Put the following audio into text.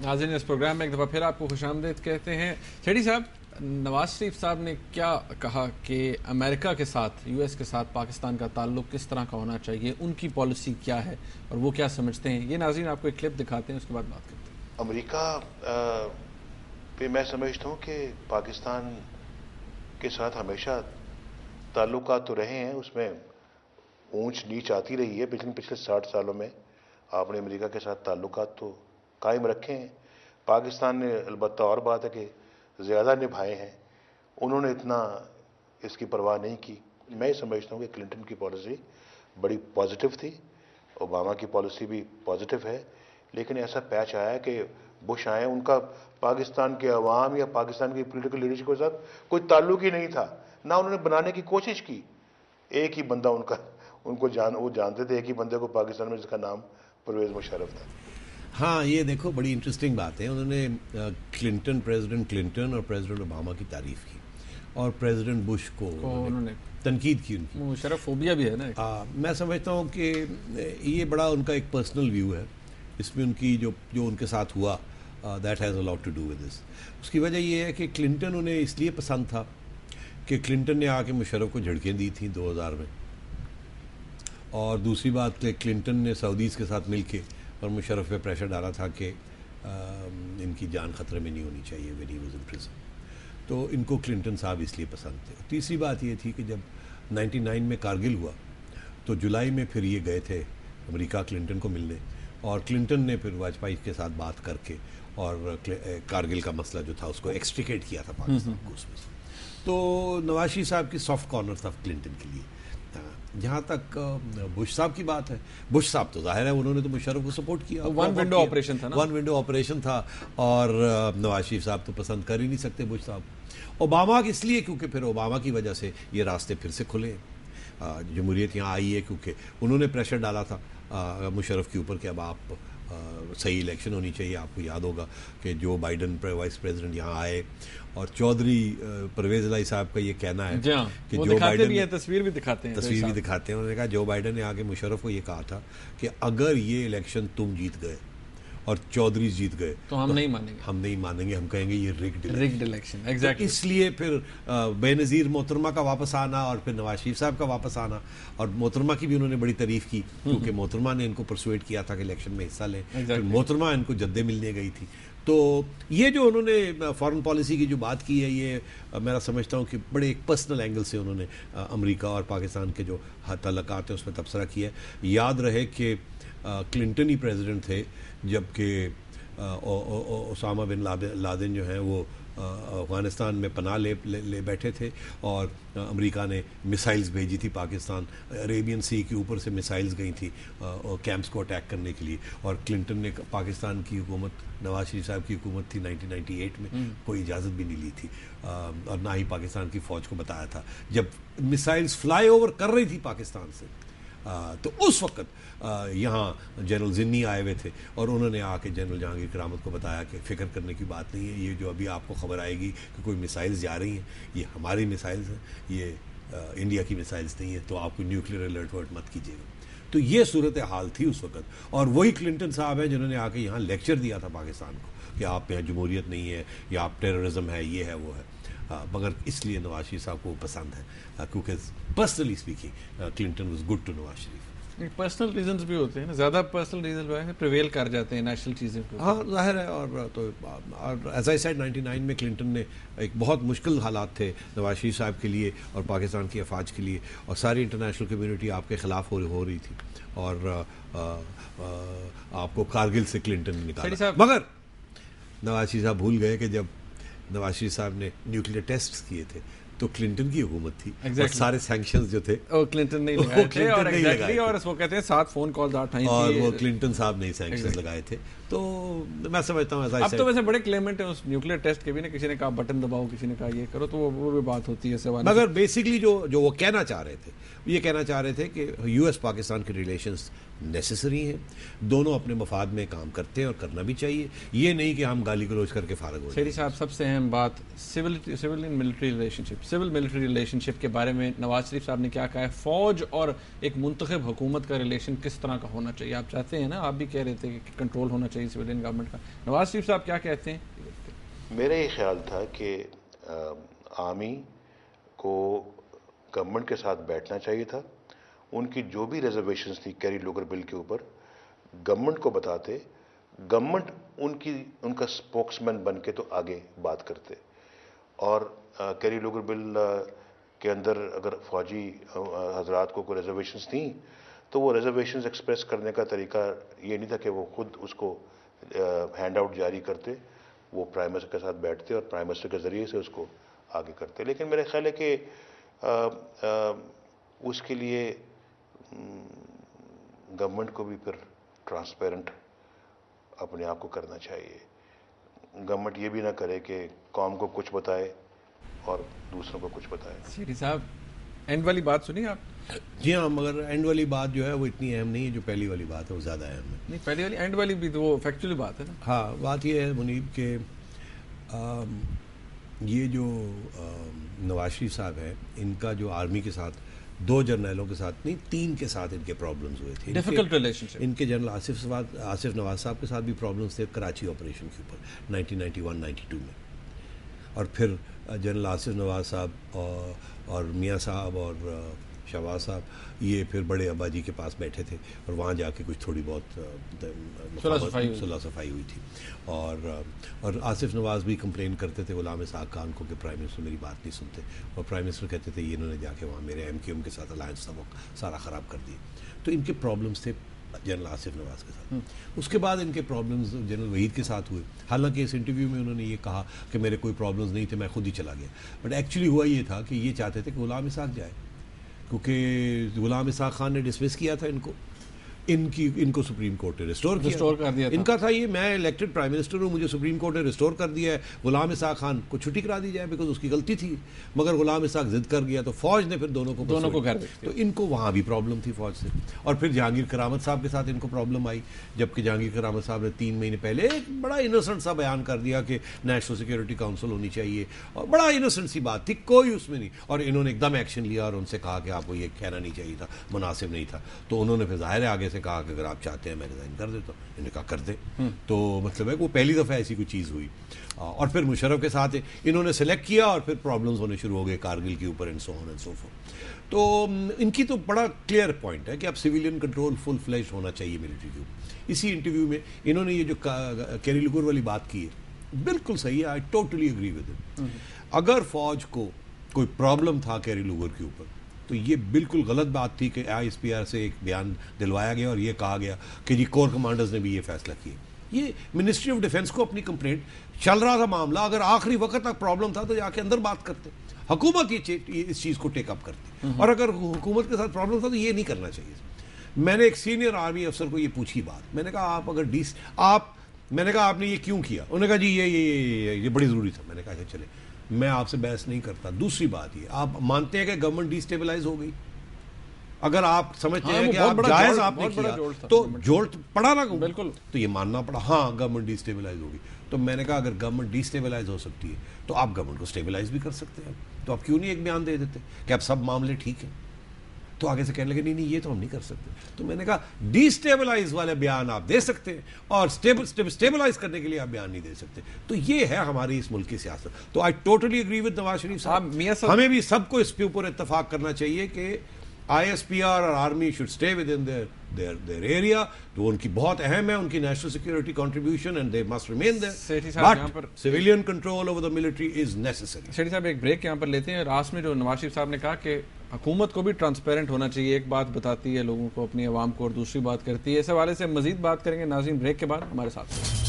ناظرین اس پروگرام میں ایک دفعہ پھر آپ کو خوش آمدید کہتے ہیں. چھیڑی صاحب, نواز شریف صاحب نے کیا کہا کہ امریکہ کے ساتھ, یو ایس کے ساتھ پاکستان کا تعلق کس طرح کا ہونا چاہیے, ان کی پالیسی کیا ہے اور وہ کیا سمجھتے ہیں, یہ ناظرین آپ کو ایک کلپ دکھاتے ہیں, اس کے بعد بات کرتے ہیں. امریکہ پہ میں سمجھتا ہوں کہ پاکستان کے ساتھ ہمیشہ تعلقات تو رہے ہیں, اس میں اونچ نیچ آتی رہی ہے. پچھلے 60 سالوں میں آپ نے امریکہ کے ساتھ تعلقات تو قائم رکھے ہیں. پاکستان نے البتہ اور بات ہے کہ زیادہ نبھائے ہیں, انہوں نے اتنا اس کی پرواہ نہیں کی. میں سمجھتا ہوں کہ کلنٹن کی پالیسی بڑی پازیٹیو تھی, اوباما کی پالیسی بھی پازیٹیو ہے, لیکن ایسا پیچ آیا کہ بش آئے, ان کا پاکستان کے عوام یا پاکستان کی پولیٹیکل لیڈرشپ کے ساتھ کوئی تعلق ہی نہیں تھا, نہ انہوں نے بنانے کی کوشش کی. ایک ہی بندہ وہ جانتے تھے, ایک ہی بندے کو پاکستان میں, جس کا نام پرویز مشرف تھا. ہاں یہ دیکھو بڑی انٹرسٹنگ بات ہے. انہوں نے پریزیڈنٹ کلنٹن اور پریزیڈنٹ اوباما کی تعریف کی اور پریزیڈنٹ بش کو انہوں نے تنقید کی. ان کی مشرف فوبیا بھی ہے نا. میں سمجھتا ہوں کہ یہ بڑا ان کا ایک پرسنل ویو ہے. اس میں ان کی جو ان کے ساتھ ہوا, that has a lot to do with this. اس کی وجہ یہ ہے کہ کلنٹن انہیں اس لیے پسند تھا کہ کلنٹن نے آ کے مشرف کو جھڑکیں دی تھیں 2000 میں, اور دوسری بات کہ کلنٹن نے سعودیز کے ساتھ مل کے اور مشرف پہ پریشر ڈالا تھا کہ ان کی جان خطرے میں نہیں ہونی چاہیے when he was in prison. تو ان کو کلنٹن صاحب اس لیے پسند تھے. تیسری بات یہ تھی کہ جب 99 میں کارگل ہوا تو جولائی میں پھر یہ گئے تھے امریکہ کلنٹن کو ملنے, اور کلنٹن نے پھر واجپئی کے ساتھ بات کر کے اور کارگل کا مسئلہ جو تھا اس کو ایکسٹریکیٹ کیا تھا پاکستان کو اس میں سے. تو نواز شریف صاحب کی سافٹ کارنر تھا کلنٹن کے لیے. جہاں تک بش صاحب کی بات ہے, بش صاحب تو ظاہر ہے انہوں نے تو مشرف کو سپورٹ کیا, ون ونڈو آپریشن تھا نا, ون ونڈو آپریشن تھا, اور نواز شریف صاحب تو پسند کر ہی نہیں سکتے بش صاحب. اوباما اس لیے کیونکہ پھر اوباما کی وجہ سے یہ راستے پھر سے کھلے, جمہوریت یہاں آئی ہے کیونکہ انہوں نے پریشر ڈالا تھا مشرف کے اوپر کہ اب آپ صحیح الیکشن ہونی چاہیے. آپ کو یاد ہوگا کہ جو بائیڈن وائس پریزیڈنٹ یہاں آئے, اور چودھری پرویز الہی صاحب کا یہ کہنا ہے کہ جو بائیڈن تصویر بھی دکھاتے ہیں, انہوں نے کہا جو بائیڈن نے آگے مشرف کو یہ کہا تھا کہ اگر یہ الیکشن تم جیت گئے اور چودھری جیت گئے تو ہم نہیں مانیں گے, ہم کہیں گے یہ ریگڈ الیکشن. اس لیے پھر بے نظیر محترمہ کا واپس آنا اور پھر نواز شریف صاحب کا واپس آنا, اور محترمہ کی بھی انہوں نے بڑی تعریف کی کیونکہ محترمہ نے ان کو پرسویٹ کیا تھا کہ الیکشن میں حصہ لیں. پھر محترمہ ان کو جدے ملنے گئی تھی. تو یہ جو انہوں نے فارن پالیسی کی جو بات کی ہے, یہ میں سمجھتا ہوں کہ بڑے ایک پرسنل اینگل سے انہوں نے امریکہ اور پاکستان کے جو تعلقات ہیں اس میں تبصرہ کیا ہے. یاد رہے کہ کلنٹن ہی پریزیڈنٹ تھے جبکہ اسامہ بن لادن جو ہیں وہ افغانستان میں پناہ لے بیٹھے تھے, اور امریکہ نے میسائلز بھیجی تھی پاکستان, عریبین سی کے اوپر سے میسائلز گئی تھیں کیمپس کو اٹیک کرنے کے لیے, اور کلنٹن نے پاکستان کی حکومت, نواز شریف صاحب کی حکومت تھی 1998 میں, کوئی اجازت بھی نہیں لی تھی اور نہ ہی پاکستان کی فوج کو بتایا تھا. جب میسائلز فلائی اوور کر رہی تھی پاکستان سے تو اس وقت یہاں جنرل ضنی آئے ہوئے تھے, اور انہوں نے آ کے جنرل جہانگیر کرامت کو بتایا کہ فکر کرنے کی بات نہیں ہے, یہ جو ابھی آپ کو خبر آئے گی کہ کوئی میسائلز جا رہی ہیں, یہ ہماری میسائلز ہیں, یہ انڈیا کی میسائلز نہیں ہیں, تو آپ کو نیوکلیر الرٹ ورٹ مت کیجیے گا. تو یہ صورت حال تھی اس وقت, اور وہی کلنٹن صاحب ہیں جنہوں نے آ کے یہاں لیکچر دیا تھا پاکستان کو کہ آپ یہاں جمہوریت نہیں ہے, یا آپ ٹیررزم ہے, یہ ہے وہ ہے. مگر اس لیے نواز شریف صاحب کو پسند ہے کیونکہ personally speaking Clinton was good to Nawaz Sharif. Personal reasons بھی ہوتے ہیں نا, زیادہ پرسنل ریزن جو ہے پریویل کر جاتے ہیں نیشنل چیزیں پہ. ہاں ظاہر ہے. اور تو ایز آئی سیڈ 99 میں کلنٹن نے ایک بہت مشکل حالات تھے نواز شریف صاحب کے لیے اور پاکستان کی افواج کے لیے, اور ساری انٹرنیشنل کمیونٹی آپ کے خلاف ہو رہی تھی, اور آپ کو کارگل سے کلنٹن نے نکالا. مگر نواز شریف صاحب بھول گئے کہ جب نواز شریف صاحب نے نیوکلیئر ٹیسٹ کیے تھے تو کلنٹن کی حکومت تھی, اور سارے سینکشنز جو تھے کلنٹن نہیں لگائے تھے, اور اس وہ کہتے ہیں 7 فون کالز اٹھائیں اور وہ کلنٹن صاحب نے سینکشنز لگائے تھے. تو میں سمجھتا ہوں اب تو ویسے بڑے کلیمنٹ ہیں اس نیوکلیئر ٹیسٹ کے بھی نا, کسی نے کہا بٹن دباؤ, کسی نے کہا یہ کرو, تو وہ بھی بات ہوتی ہے سوال. مگر بیسکلی جو وہ کہنا چاہ رہے تھے کہ یو ایس پاکستان کے ریلیشنز نیسیسری ہیں, دونوں اپنے مفاد میں کام کرتے ہیں اور کرنا بھی چاہیے, یہ نہیں کہ ہم گالی گلوچ کر کے فارغ ہو جائیں. شیری صاحب سب سے اہم بات civil and military relationships civil military relationship के बारे में नवाज शरीफ साहब ने क्या कहा है, फौज और एक मुंतखब हुकूमत का रिलेशन किस तरह का होना चाहिए? आप चाहते हैं ना, आप भी कह रहे थे कि कंट्रोल होना चाहिए सिविलियन गवर्नमेंट का, नवाज शरीफ साहब क्या कहते हैं? मेरा ये ख्याल था कि आर्मी को गवर्नमेंट के साथ बैठना चाहिए था, उनकी जो भी रिजर्वेशंस थी कैरी लोगर बिल के ऊपर गवर्नमेंट को बताते, गवर्नमेंट उनका स्पोक्समैन बन के तो आगे बात करते, और कैरी लोगर बिल के अंदर अगर फौजी हजरात को कोई रिजर्वेशंस थी तो वो रिजर्वेशंस एक्सप्रेस करने का तरीका ये नहीं था कि वो खुद उसको हैंड आउट जारी करते, वो प्राइम मिनिस्टर के साथ बैठते और प्राइम मिनिस्टर के ज़रिए से उसको आगे करते। लेकिन मेरा ख्याल है कि उसके लिए गवर्नमेंट को भी फिर ट्रांसपेरेंट अपने आप को करना चाहिए। गवर्नमेंट ये भी ना करे कि कौम को कुछ बताए और दूसरों को कुछ बताए। शेरी साहब, एंड वाली बात सुनी आप? जी हाँ, मगर एंड वाली बात जो है वो इतनी अहम नहीं है, जो पहली वाली बात है वो ज़्यादा अहम है। नहीं, पहली वाली एंड वाली भी तो वो फैक्चुअली बात है ना। हाँ, बात ये है मुनीब के ये जो नवाज शरीफ साहब है, इनका जो आर्मी के साथ 2 जर्नलों के साथ नहीं 3 के साथ इनके प्रॉब्लम्स हुए थे। Difficult relationship. इनके जनरल आसिफ नवाज साहब के साथ भी प्रॉब्लम्स थे कराची ऑपरेशन के ऊपर 1991-92 में, और फिर जनरल आसिफ नवाज साहब और मियाँ साहब और शहबाज साहब ये फिर बड़े अब्बा जी के पास बैठे थे और वहाँ जाके कुछ थोड़ी बहुत सुलह सफाई हुई थी। और आसिफ नवाज भी कंप्लेन करते थे गुलाम इसहाक खान को कि प्राइम मिनिस्टर मेरी बात नहीं सुनते, और प्राइम मिनिस्टर कहते थे ये इन्होंने जाके वहाँ मेरे MQM के साथ अलायंस था वो सारा ख़राब कर दिए। तो इनके प्रॉब्लम्स थे जनरल आसिफ नवाज के साथ। उसके बाद इनके प्रॉब्लम्स जनरल वहीद के साथ हुए। हालांकि इस इंटरव्यू में उन्होंने ये कहा कि मेरे कोई प्रॉब्लम्स नहीं थे, मैं खुद ही चला गया, बट एक्चुअली हुआ ये था कि ये चाहते थे कि गुलाम इसहाक जाए, क्योंकि गुलाम इसहाक खान ने डिसमिस किया था इनको सुप्रीम कोर्ट ने रिस्टोर कर दिया था। इनका था ये, मैं इलेक्टेड प्राइम मिनिस्टर हूँ, मुझे सुप्रीम कोर्ट ने रिस्टोर कर दिया है, गुलाम इसहाक खान को छुट्टी करा दी जाए बिकॉज उसकी गलती थी। मगर गुलाम इसहाक जिद कर गया तो फौज ने फिर दोनों को घर, तो इनको वहाँ भी प्रॉब्लम थी फौज से। और फिर जहांगीर करामत साहब के साथ इनको प्रॉब्लम आई, जबकि जहांगीर करामत साहब ने 3 महीने पहले एक बड़ा इनोसेंट सा बयान कर दिया कि नेशनल सिक्योरिटी काउंसिल होनी चाहिए, और बड़ा इनोसेंट सी बात थी, कोई उसमें नहीं, और इन्होंने एकदम एक्शन लिया और उनसे कहा कि आपको ये कहना नहीं चाहिए था, मुनासिब नहीं था। तो उन्होंने फिर जाहिर है आगे से कहा कि अगर आप चाहते हैं मैं रिजाइन कर देता हूँ, इन्होंने कहा कर दे। तो मतलब है वो पहली दफ़ा ऐसी कोई चीज़ हुई। और फिर मुशर्रफ के साथ इन्होंने सेलेक्ट किया और फिर प्रॉब्लम्स होने शुरू हो गए कारगिल के ऊपर and so on and so fourth. तो इनकी तो बड़ा क्लियर पॉइंट है कि अब सिविलियन कंट्रोल फुल फ्लेज्ड होना चाहिए मिलिट्री के ऊपर। इसी इंटरव्यू में इन्होंने ये जो कैरी लुगर वाली बात की है बिल्कुल सही है, I totally agree with it. अगर फौज को कोई प्रॉब्लम था कैरी लुगर के ऊपर तो ये बिल्कुल गलत बात थी कि ISPR से एक बयान दिलवाया गया और ये कहा गया कि जी कोर कमांडर्स ने भी ये फैसला किया। ये मिनिस्ट्री ऑफ डिफेंस को अपनी कंप्लेंट, चल रहा था मामला, अगर आखिरी वक्त तक प्रॉब्लम था तो जाके अंदर बात करते, हुकूमत ये इस चीज़ को टेकअप करती, और अगर हुकूमत के साथ प्रॉब्लम था तो ये नहीं करना चाहिए। मैंने एक सीनियर आर्मी अफसर को ये पूछी बात, मैंने कहा आप अगर मैंने कहा आपने ये क्यों किया? उन्होंने कहा जी ये बड़ी ज़रूरी था। मैंने कहा चले मैं आपसे बहस नहीं करता। दूसरी बात ये, आप मानते हैं कि गवर्नमेंट डिस्टेबलाइज हो गई? अगर आप समझते हैं कि आप जायज आपने किया तो जोड़ पड़ा ना, बिल्कुल, तो ये मानना पड़ा हाँ गवर्नमेंट डिस्टेबलाइज होगी। तो मैंने कहा अगर गवर्नमेंट डिस्टेबलाइज हो सकती है तो आप गवर्नमेंट को स्टेबलाइज भी कर सकते हैं, तो आप क्यों नहीं एक बयान दे देते कि अब सब मामले ठीक है? तो आगे से कहने लगे नहीं ये तो हम नहीं कर सकते। तो मैंने कहा डिस्टेबलाइज वाले बयान आप दे सकते हैं और स्टेबलाइज करने के लिए आप बयान नहीं दे सकते। तो ये है हमारी इस मुल्क की सियासत। तो I totally agree with Nawaz Sharif साहब, हमें भी सबको इसके ऊपर इत्तेफाक करना चाहिए कि ISPR और army should stay within there area, जो उनकी बहुत अहम है, उनकी national security contribution, and they must remain there, but civilian control over the military is necessary. Sethi साहब एक ब्रेक यहाँ पर लेते हैं। रास में जो नवाज शरीफ साहब ने कहा कि हुकूमत को भी ट्रांसपेरेंट होना चाहिए, एक बात बताती है लोगों को, अपनी आवाम को, और दूसरी बात करती है, इस हवाले से मजीद बात करेंगे नाज़रीन ब्रेक के बाद, हमारे साथ।